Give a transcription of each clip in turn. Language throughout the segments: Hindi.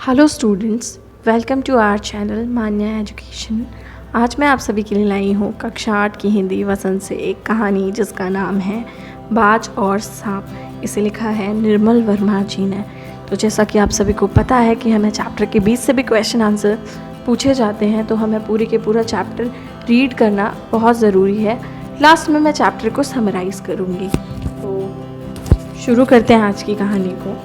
Hello students, welcome to our channel Manya Education. आज मैं आप सभी के लिए लाई हूँ कक्षा 8 की हिंदी वसंत से एक कहानी जिसका नाम है बाज और सांप। इसे लिखा है निर्मल वर्मा जी ने। तो जैसा कि आप सभी को पता है कि हमें चैप्टर के बीच से भी क्वेश्चन आंसर पूछे जाते हैं, तो हमें पूरे के पूरा चैप्टर रीड करना बहुत ज़रूरी है। लास्ट में मैं चैप्टर को समराइज़ करूँगी। तो शुरू करते हैं आज की कहानी को।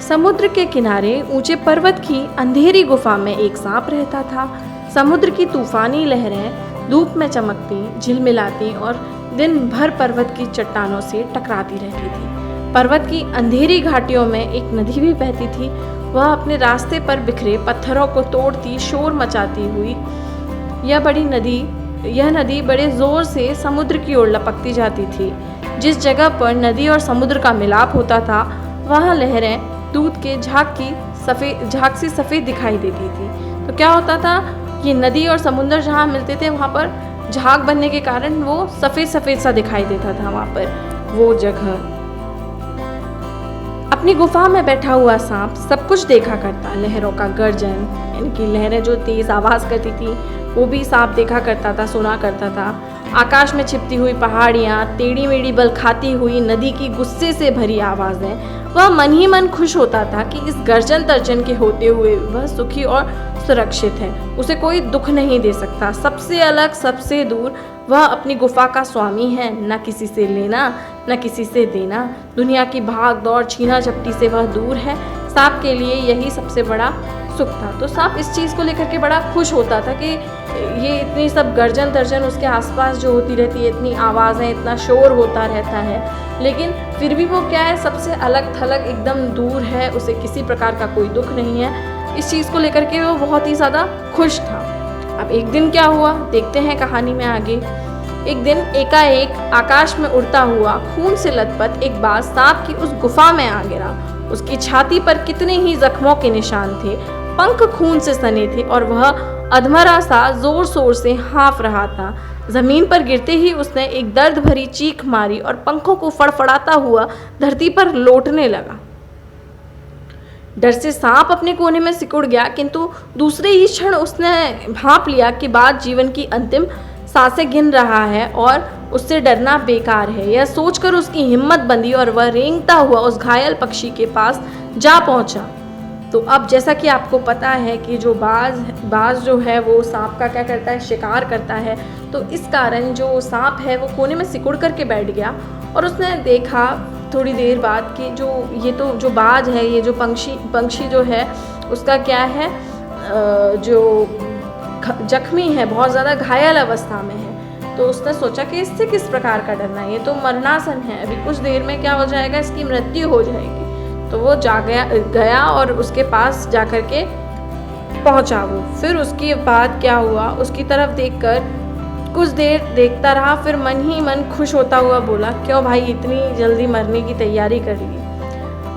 समुद्र के किनारे ऊंचे पर्वत की अंधेरी गुफा में एक सांप रहता था। समुद्र की तूफानी लहरें धूप में चमकती, झिलमिलाती और दिन भर पर्वत की चट्टानों से टकराती रहती थी। पर्वत की अंधेरी घाटियों में एक नदी भी बहती थी। वह अपने रास्ते पर बिखरे पत्थरों को तोड़ती, शोर मचाती हुई यह नदी बड़े जोर से समुद्र की ओर लपकती जाती थी। जिस जगह पर नदी और समुद्र का मिलाप होता था, वहाँ लहरें दूध के झाग सी सफ़ेद दिखाई देती थी। तो क्या होता था, ये नदी और समुद्र जहाँ मिलते थे वहाँ पर झाग बनने के कारण वो सफ़ेद सफ़ेद सा दिखाई देता था। वहाँ पर वो जगह, अपनी गुफा में बैठा हुआ सांप सब कुछ देखा करता। लहरों का गर्जन, इनकी लहरें जो तेज आवाज़ करती थी वो भी सांप देखा करता था, सुना करता था। आकाश में छिपती हुई पहाड़ियाँ, टेढ़ी मेढ़ी बल खाती हुई नदी की गुस्से से भरी आवाज़ें, वह मन ही मन खुश होता था कि इस गर्जन तर्जन के होते हुए वह सुखी और सुरक्षित है। उसे कोई दुख नहीं दे सकता। सबसे अलग, सबसे दूर वह अपनी गुफा का स्वामी है। न किसी से लेना, न किसी से देना। दुनिया की भाग दौड़, छीना झपटी से वह दूर है। सांप के लिए यही सबसे बड़ा सुख था। तो सांप इस चीज़ को लेकर के बड़ा खुश होता था कि ये इतनी सब गर्जन तर्जन उसके आसपास जो होती रहती है, इतनी आवाज़ें, इतना शोर होता रहता है, लेकिन फिर भी वो क्या है, सबसे अलग थलग एकदम दूर है। उसे किसी प्रकार का कोई दुख नहीं है। इस चीज़ को लेकर के वो बहुत ही ज़्यादा खुश था। अब एक दिन क्या हुआ, देखते हैं कहानी में आगे। एक दिन एकाएक आकाश में उड़ता हुआ खून से लथपथ एक बाज सांप की उस गुफा में आ गिरा। उसकी छाती पर कितने ही जख्मों के निशान थे, पंख खून से सने थे और वह अधमरा सा जोर शोर से हाँफ रहा था। जमीन पर गिरते ही उसने एक दर्द भरी चीख मारी और पंखों को फड़फड़ाता हुआ धरती पर लौटने लगा। डर से सांप अपने कोने में सिकुड़ गया, किंतु दूसरे ही क्षण उसने भांप लिया कि बाज जीवन की अंतिम सांसें गिन रहा है और उससे डरना बेकार है। यह सोचकर उसकी हिम्मत बंधी और वह रेंगता हुआ उस घायल पक्षी के पास जा पहुंचा। तो अब जैसा कि आपको पता है कि जो बाज जो है वो सांप का क्या करता है, शिकार करता है। तो इस कारण जो सांप है वो कोने में सिकुड़ करके बैठ गया और उसने देखा थोड़ी देर बाद कि जो बाज है, ये जो पंछी जो है उसका क्या है, जो जख्मी है, बहुत ज़्यादा घायल अवस्था में है। तो उसने सोचा कि इससे किस प्रकार का डरना है, ये तो मरनासन है, अभी कुछ देर में क्या हो जाएगा, इसकी मृत्यु हो जाएगी। तो वो गया और उसके पास जाकर के पहुंचा वो। फिर उसके बाद क्या हुआ, उसकी तरफ देखकर कुछ देर देखता रहा, फिर मन ही मन खुश होता हुआ बोला, क्यों भाई इतनी जल्दी मरने की तैयारी कर ली।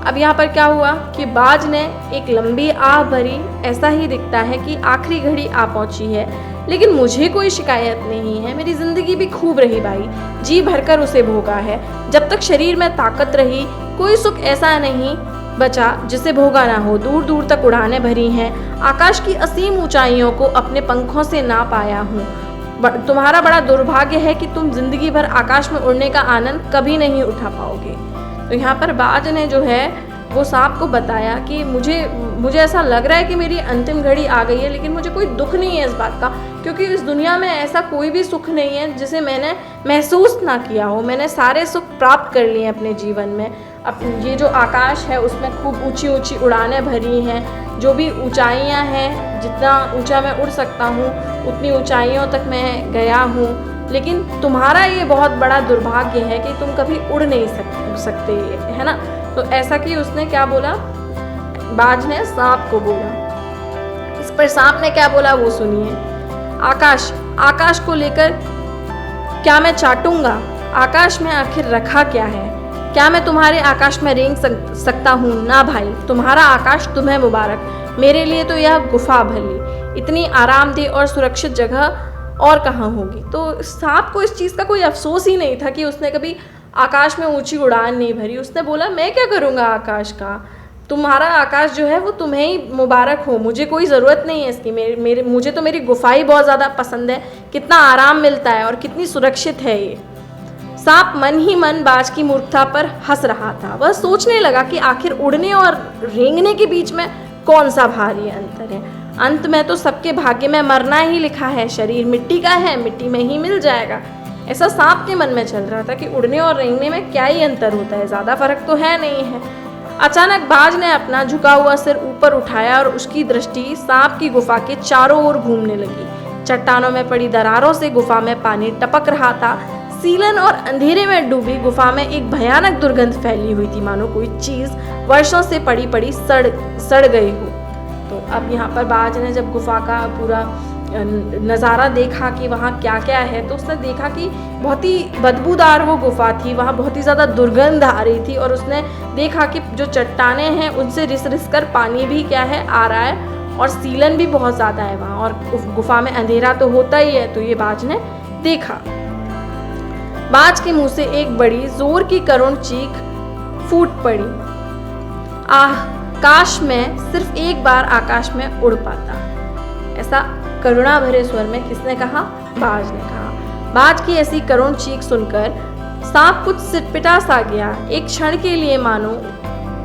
अब यहाँ पर क्या हुआ कि बाज ने एक लंबी आह भरी, ऐसा ही दिखता है कि आखिरी घड़ी आ पहुंची है, लेकिन मुझे कोई शिकायत नहीं है, मेरी जिंदगी भी खूब रही भाई, जी भरकर उसे भोगा है। जब तक शरीर में ताकत रही, कोई सुख ऐसा नहीं बचा जिसे भोगा ना हो। दूर दूर तक उड़ानें भरी हैं, आकाश की असीम ऊंचाइयों को अपने पंखों से ना पाया हूँ। तुम्हारा बड़ा दुर्भाग्य है कि तुम जिंदगी भर आकाश में उड़ने का आनंद कभी नहीं उठा पाओगे। तो यहाँ पर बाज ने जो है वो सांप को बताया कि मुझे ऐसा लग रहा है कि मेरी अंतिम घड़ी आ गई है, लेकिन मुझे कोई दुख नहीं है इस बात का, क्योंकि इस दुनिया में ऐसा कोई भी सुख नहीं है जिसे मैंने महसूस ना किया हो। मैंने सारे सुख प्राप्त कर लिए अपने जीवन में। अब ये जो आकाश है उसमें खूब ऊंची ऊंची उड़ानें भरी हैं, जो भी ऊंचाइयां हैं, जितना ऊंचा मैं उड़ सकता हूँ उतनी ऊंचाइयों तक मैं गया हूँ, लेकिन तुम्हारा ये बहुत बड़ा दुर्भाग्य है कि तुम कभी उड़ नहीं सकते, है ना। तो ऐसा कि उसने क्या बोला, बाज ने सांप को बोला। इस पर सांप ने क्या बोला वो सुनिए। आकाश को लेकर क्या मैं चाटूंगा, आकाश में आखिर रखा क्या है, क्या मैं तुम्हारे आकाश में रेंग सकता हूँ, ना भाई, तुम्हारा आकाश तुम्हें मुबारक, मेरे लिए तो यह गुफा भली, इतनी आरामदेह और सुरक्षित जगह और कहाँ होगी। तो सांप को इस चीज़ का कोई अफसोस ही नहीं था कि उसने कभी आकाश में ऊंची उड़ान नहीं भरी। उसने बोला, मैं क्या करूँगा आकाश का, तुम्हारा आकाश जो है वो तुम्हें ही मुबारक हो, मुझे कोई ज़रूरत नहीं है इसकी। मुझे तो मेरी गुफा ही बहुत ज़्यादा पसंद है, कितना आराम मिलता है और कितनी सुरक्षित है ये। सांप मन ही मन बाज की मूर्खता पर हंस रहा था। वह सोचने लगा कि आखिर उड़ने और रेंगने के बीच में कौन सा भारी अंतर है। अंत में तो सबके भाग्य में मरना ही लिखा है, शरीर मिट्टी का है, मिट्टी में ही मिल जाएगा। ऐसा सांप के मन में चल रहा था कि उड़ने और रेंगने में क्या ही अंतर होता है, ज़्यादा फर्क तो है नहीं है। अचानक बाज ने अपना झुका हुआ सिर ऊपर उठाया और उसकी दृष्टि सांप की गुफा के चारों ओर घूमने लगी। चट्टानों में पड़ी दरारों से गुफा में पानी टपक रहा था। सीलन और अंधेरे में डूबी गुफा में एक भयानक दुर्गंध फैली हुई थी, मानो कोई चीज वर्षों से पड़ी पड़ी सड़ गई हो। तो अब यहाँ पर बाज ने जब गुफा का पूरा नज़ारा देखा कि वहाँ क्या क्या है, तो उसने देखा कि बहुत ही बदबूदार वो गुफा थी, वहाँ बहुत ही ज़्यादा दुर्गंध आ रही थी। और उसने देखा कि जो चट्टानें हैं उनसे रिस रिस कर पानी भी क्या है आ रहा है, और सीलन भी बहुत ज़्यादा है वहाँ, और गुफा में अंधेरा तो होता ही है। तो ये बाज ने देखा। बाज के मुंह से एक बड़ी जोर की करुण चीख फूट पड़ी। आह, काश मैं सिर्फ एक बार आकाश में उड़ पाता। ऐसा करुणा भरे स्वर में किसने कहा? बाज ने कहा। बाज की ऐसी करुण चीख सुनकर सांप कुछ सिटपिटा सा गया। एक क्षण के लिए मानो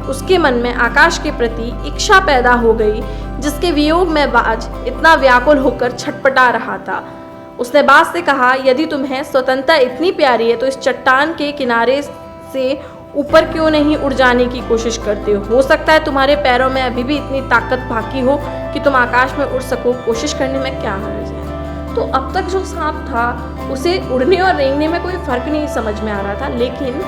उसके मन में आकाश के प्रति इच्छा पैदा हो गई, जिसके वियोग में बाज इतना व्याकुल होकर छटपटा रहा था। उसने बाज से कहा, यदि तुम्हें स्वतंत्रता इतनी प्यारी है तो इस चट्टान के किनारे से ऊपर क्यों नहीं उड़ जाने की कोशिश करते हो सकता है तुम्हारे पैरों में अभी भी इतनी ताकत बाकी हो कि तुम आकाश में उड़ सको। कोशिश करने में क्या हर्ज है। तो अब तक जो सांप था उसे उड़ने और रेंगने में कोई फर्क नहीं समझ में आ रहा था, लेकिन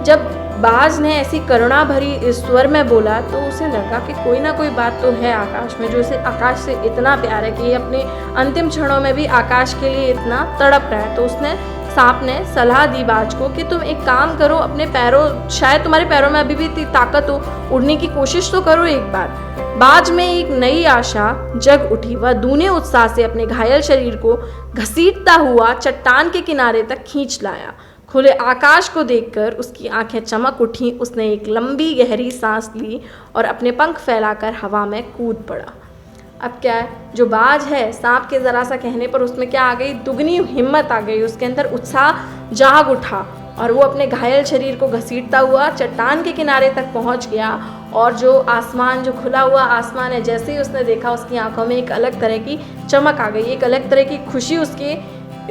जब बाज ने ऐसी करुणा भरी स्वर में बोला तो उसे लगा कि कोई ना कोई बात तो है आकाश में, जो इसे आकाश से इतना प्यार है कि ये अपने अंतिम क्षणों में भी आकाश के लिए इतना तड़प रहा है। तो उसने सांप ने सलाह दी बाज को कि तुम एक काम करो, अपने पैरों, शायद तुम्हारे पैरों में अभी भी इतनी ताकत हो, उड़ने की कोशिश तो करो एक बार। बाज में एक नई आशा जग उठी। वह दूने उत्साह से अपने घायल शरीर को घसीटता हुआ चट्टान के किनारे तक खींच लाया। खुले आकाश को देखकर उसकी आंखें चमक उठी। उसने एक लंबी गहरी सांस ली और अपने पंख फैलाकर हवा में कूद पड़ा। अब क्या है, जो बाज है, सांप के ज़रा सा कहने पर उसमें क्या आ गई, दुगनी हिम्मत आ गई, उसके अंदर उत्साह जाग उठा और वो अपने घायल शरीर को घसीटता हुआ चट्टान के किनारे तक पहुंच गया। और जो आसमान, जो खुला हुआ आसमान है, जैसे ही उसने देखा उसकी आंखों में एक अलग तरह की चमक आ गई, एक अलग तरह की खुशी उसके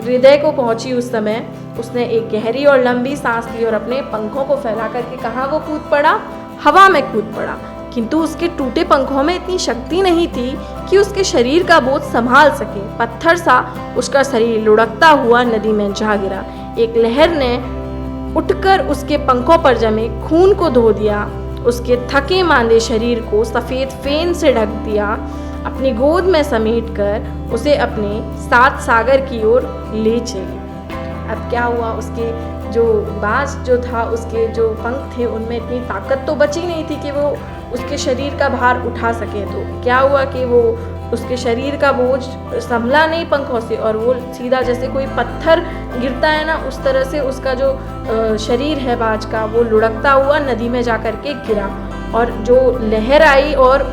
हृदय को पहुंची। उस समय उसने एक गहरी और लंबी सांस ली और अपने पंखों को फैला करके कहाँ वो कूद पड़ा, हवा में कूद पड़ा। किंतु उसके टूटे पंखों में इतनी शक्ति नहीं थी कि उसके शरीर का बोझ संभाल सके। पत्थर सा उसका शरीर लुढ़कता हुआ नदी में जा गिरा। एक लहर ने उठकर उसके पंखों पर जमे खून को धो दिया, उसके थके मांदे शरीर को सफ़ेद फेन से ढक दिया। अपनी गोद में समेटकर उसे अपने सात सागर की ओर ले चली। अब क्या हुआ, उसके जो बाज जो था, उसके जो पंख थे, उनमें इतनी ताकत तो बची नहीं थी कि वो उसके शरीर का भार उठा सके। तो क्या हुआ कि वो उसके शरीर का बोझ संभला नहीं पंखों से, और वो सीधा जैसे कोई पत्थर गिरता है ना, उस तरह से उसका जो शरीर है बाज का, वो लुढ़कता हुआ नदी में जा कर के गिरा। और जो लहर आई और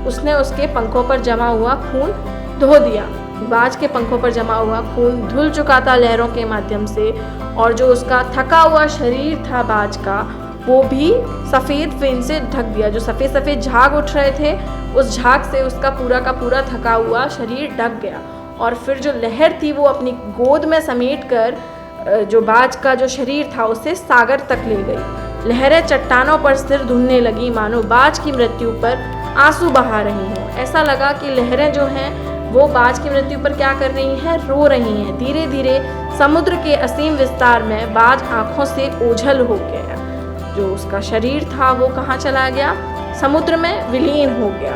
उसने उसके पंखों पर जमा हुआ खून धो दिया। बाज के पंखों पर जमा हुआ खून धुल चुका था लहरों के माध्यम से, और जो उसका थका हुआ शरीर था बाज का, वो भी सफ़ेद फेन से ढक दिया। जो सफ़ेद सफ़ेद झाग उठ रहे थे, उस झाग से उसका पूरा का पूरा थका हुआ शरीर ढक गया। और फिर जो लहर थी वो अपनी गोद में समेटकर जो बाज का जो शरीर था उसे सागर तक ले गई। लहरें चट्टानों पर सिर धुनने लगी, मानो बाज की मृत्यु पर आंसू बहा रही हों। ऐसा लगा कि लहरें जो हैं वो बाज की मृत्यु पर क्या कर रही हैं, रो रही हैं। धीरे धीरे समुद्र के असीम विस्तार में बाज आंखों से ओझल हो गया। जो उसका शरीर था वो कहाँ चला गया, समुद्र में विलीन हो गया।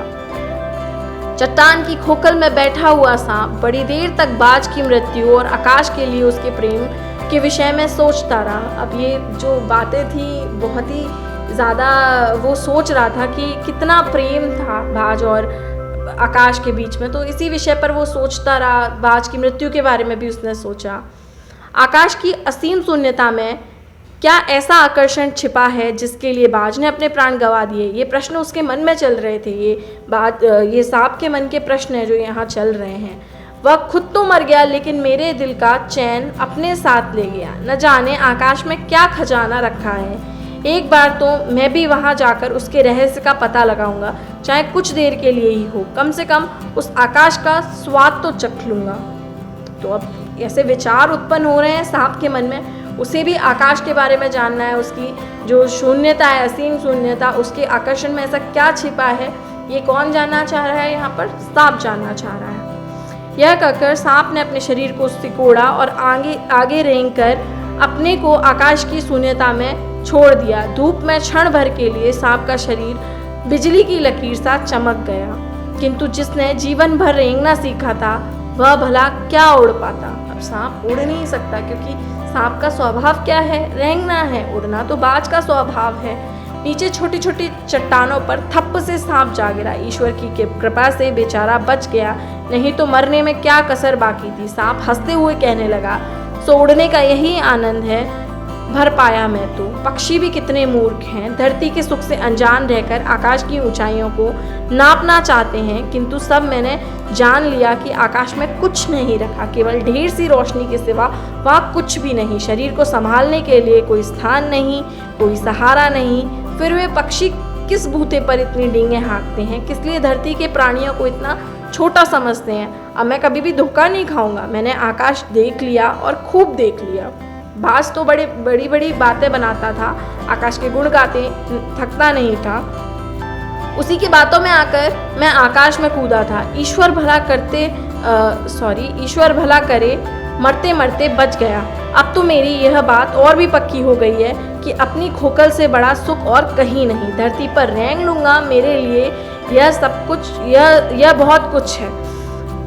चट्टान की खोखल में बैठा हुआ सांप बड़ी देर तक बाज की मृत्यु और आकाश के लिए उसके प्रेम के विषय में सोचता रहा। अब ये जो बातें थी बहुत ही ज़्यादा वो सोच रहा था कि कितना प्रेम था बाज और आकाश के बीच में, तो इसी विषय पर वो सोचता रहा। बाज की मृत्यु के बारे में भी उसने सोचा। आकाश की असीम शून्यता में क्या ऐसा आकर्षण छिपा है जिसके लिए बाज ने अपने प्राण गंवा दिए? ये प्रश्न उसके मन में चल रहे थे। ये सांप के मन के प्रश्न हैं जो यहाँ चल रहे हैं। वह खुद तो मर गया, लेकिन मेरे दिल का चैन अपने साथ ले गया। न जाने आकाश में क्या खजाना रखा है। एक बार तो मैं भी वहाँ जाकर उसके रहस्य का पता लगाऊंगा, चाहे कुछ देर के लिए ही हो। कम से कम उस आकाश का स्वाद तो चख लूँगा। तो अब ऐसे विचार उत्पन्न हो रहे हैं सांप के मन में। उसे भी आकाश के बारे में जानना है, उसकी जो शून्यता है, असीम शून्यता, उसके आकर्षण में ऐसा क्या छिपा है, ये कौन जानना चाह रहा है? यहाँ पर सांप जानना चाह रहा है। यह कहकर सांप ने अपने शरीर को सिकोड़ा और आगे रेंगकर अपने को आकाश की शून्यता में छोड़ दिया। धूप में क्षण भर के लिए सांप का शरीर बिजली की लकीर सा चमक गया, किंतु जिसने जीवन भर रेंगना सीखा था वह भला क्या उड़ पाता? अब सांप उड़ नहीं सकता, क्योंकि सांप का स्वभाव क्या है? रेंगना है। उड़ना तो बाज का स्वभाव है। नीचे छोटी छोटी चट्टानों पर थप्प से सांप जा गिरा। ईश्वर की कृपा से बेचारा बच गया, नहीं तो मरने में क्या कसर बाकी थी। सांप हंसते हुए कहने लगा, सो उड़ने का यही आनंद है, भर पाया मैं तो। पक्षी भी कितने मूर्ख हैं, धरती के सुख से अनजान रहकर आकाश की ऊंचाइयों को नापना चाहते हैं, किंतु सब मैंने जान लिया कि आकाश में कुछ नहीं रखा, केवल ढेर सी रोशनी के सिवा वहाँ कुछ भी नहीं। शरीर को संभालने के लिए कोई स्थान नहीं, कोई सहारा नहीं। फिर वे पक्षी किस बूते पर इतनी डींगे हाँकते हैं? किस लिए धरती के प्राणियों को इतना छोटा समझते हैं? अब मैं कभी भी धोखा नहीं खाऊंगा। मैंने आकाश देख लिया और खूब देख लिया। बाज तो बड़ी बड़ी बातें बनाता था, आकाश के गुण गाते थकता नहीं था। उसी की बातों में आकर मैं आकाश में कूदा था। ईश्वर भला करे, मरते मरते बच गया। अब तो मेरी यह बात और भी पक्की हो गई है कि अपनी खोखल से बड़ा सुख और कहीं नहीं। धरती पर रेंग लूँगा, मेरे लिए यह सब कुछ, यह बहुत कुछ है।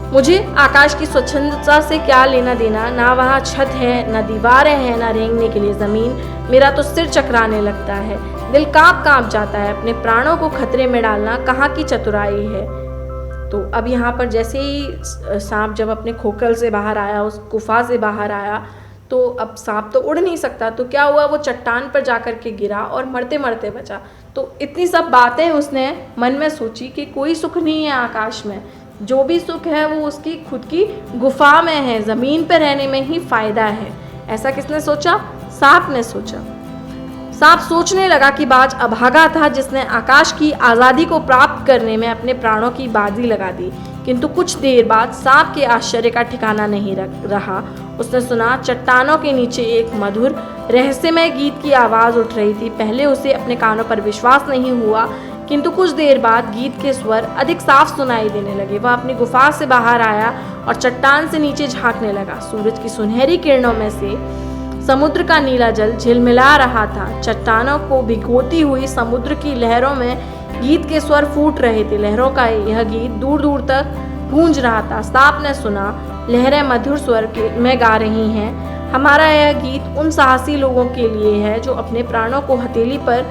मुझे आकाश की स्वच्छंदता से क्या लेना देना? ना वहाँ छत है, ना दीवारें हैं, ना रेंगने के लिए ज़मीन। मेरा तो सिर चकराने लगता है, दिल काँप जाता है। अपने प्राणों को खतरे में डालना कहाँ की चतुराई है? तो अब यहाँ पर जैसे ही सांप जब अपने खोखल से बाहर आया, उस गुफा से बाहर आया, तो अब सांप तो उड़ नहीं सकता, तो क्या हुआ, वो चट्टान पर जाकर के गिरा और मरते मरते बचा। तो इतनी सब बातें उसने मन में सोची कि कोई सुख नहीं है आकाश में, जो भी सुख है वो उसकी खुद की गुफा में है, ज़मीन पर रहने में ही फ़ायदा है। ऐसा किसने सोचा? सांप ने सोचा। सांप सोचने लगा कि बाज अभागा था, जिसने आकाश की आज़ादी को प्राप्त करने में अपने प्राणों की बाजी लगा दी। किंतु कुछ देर बाद सांप के आश्चर्य का ठिकाना नहीं रहा। उसने सुना चट्टानों के नीचे एक मधुर रहस्यमय गीत की आवाज़ उठ रही थी। पहले उसे अपने कानों पर विश्वास नहीं हुआ, किंतु कुछ देर बाद गीत के स्वर अधिक साफ सुनाई देने लगे। वह अपनी गुफा से बाहर आया और चट्टान से नीचे झांकने लगा। सूरज की सुनहरी किरणों में से समुद्र का नीला जल झिलमिला रहा था। चट्टानों को भिगोती हुई समुद्र की लहरों में गीत के स्वर फूट रहे थे। लहरों का यह गीत दूर दूर तक गूंज रहा था। सांप ने सुना, लहरें मधुर स्वर में गा रही हैं। हमारा यह गीत उन साहसी लोगों के लिए है जो अपने प्राणों को हथेली पर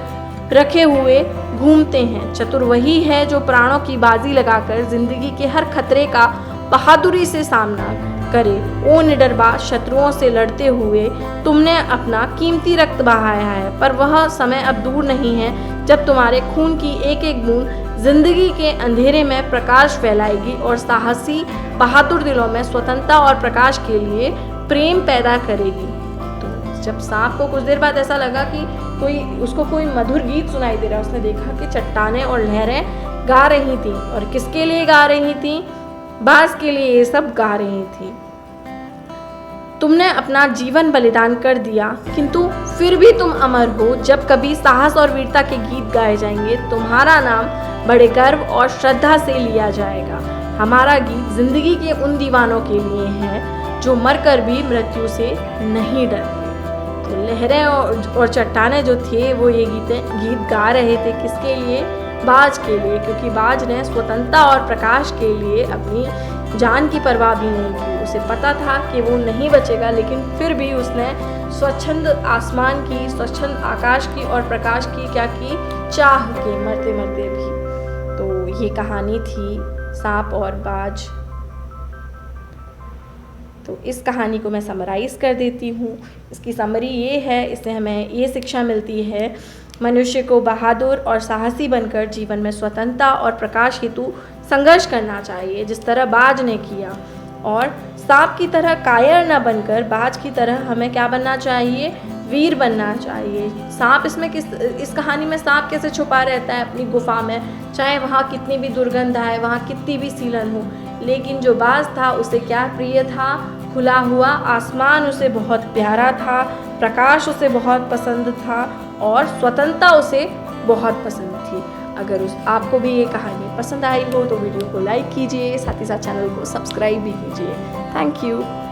रखे हुए घूमते हैं। चतुर वही है जो प्राणों की बाजी लगाकर जिंदगी के हर खतरे का बहादुरी से सामना करे। ओ निडरबाज, शत्रुओं से लड़ते हुए तुमने अपना कीमती रक्त बहाया है, पर वह समय अब दूर नहीं है जब तुम्हारे खून की एक एक बूंद जिंदगी के अंधेरे में प्रकाश फैलाएगी और साहसी बहादुर दिलों में स्वतंत्रता और प्रकाश के लिए प्रेम पैदा करेगी। तो जब सांप को कुछ देर बाद ऐसा लगा कि उसको कोई मधुर गीत सुनाई दे रहा, उसने देखा कि चट्टानें और लहरें गा रही थी। और किसके लिए गा रही थी? बाज के लिए ये सब गा रही थी। तुमने अपना जीवन बलिदान कर दिया, किंतु फिर भी तुम अमर हो। जब कभी साहस और वीरता के गीत गाए जाएंगे, तुम्हारा नाम बड़े गर्व और श्रद्धा से लिया जाएगा। हमारा गीत जिंदगी के उन दीवानों के लिए है जो मरकर भी मृत्यु से नहीं डरते। तो लहरें और चट्टानें जो थे वो ये गीत गा रहे थे। किसके लिए? बाज के लिए, क्योंकि बाज ने स्वतंत्रता और प्रकाश के लिए अपनी जान की परवाह भी नहीं की। उसे पता था कि वो नहीं बचेगा, लेकिन फिर भी उसने स्वच्छंद आसमान की, स्वच्छंद आकाश की और प्रकाश की क्या की? चाह की, मरते मरते भी। तो ये कहानी थी सांप और बाज। तो इस कहानी को मैं समराइज़ कर देती हूँ। इसकी समरी ये है, इससे हमें ये शिक्षा मिलती है, मनुष्य को बहादुर और साहसी बनकर जीवन में स्वतंत्रता और प्रकाश हेतु संघर्ष करना चाहिए, जिस तरह बाज ने किया। और सांप की तरह कायर न बनकर बाज की तरह हमें क्या बनना चाहिए, वीर बनना चाहिए। सांप इस कहानी में सांप कैसे छुपा रहता है अपनी गुफा में, चाहे वहाँ कितनी भी दुर्गंध आए, वहाँ कितनी भी सीलन हो, लेकिन जो बाज था उसे क्या प्रिय था, खुला हुआ आसमान उसे बहुत प्यारा था, प्रकाश उसे बहुत पसंद था और स्वतंत्रता उसे बहुत पसंद थी। अगर आपको भी ये कहानी पसंद आई हो तो वीडियो को लाइक कीजिए, साथ ही साथ चैनल को सब्सक्राइब भी कीजिए। Thank you.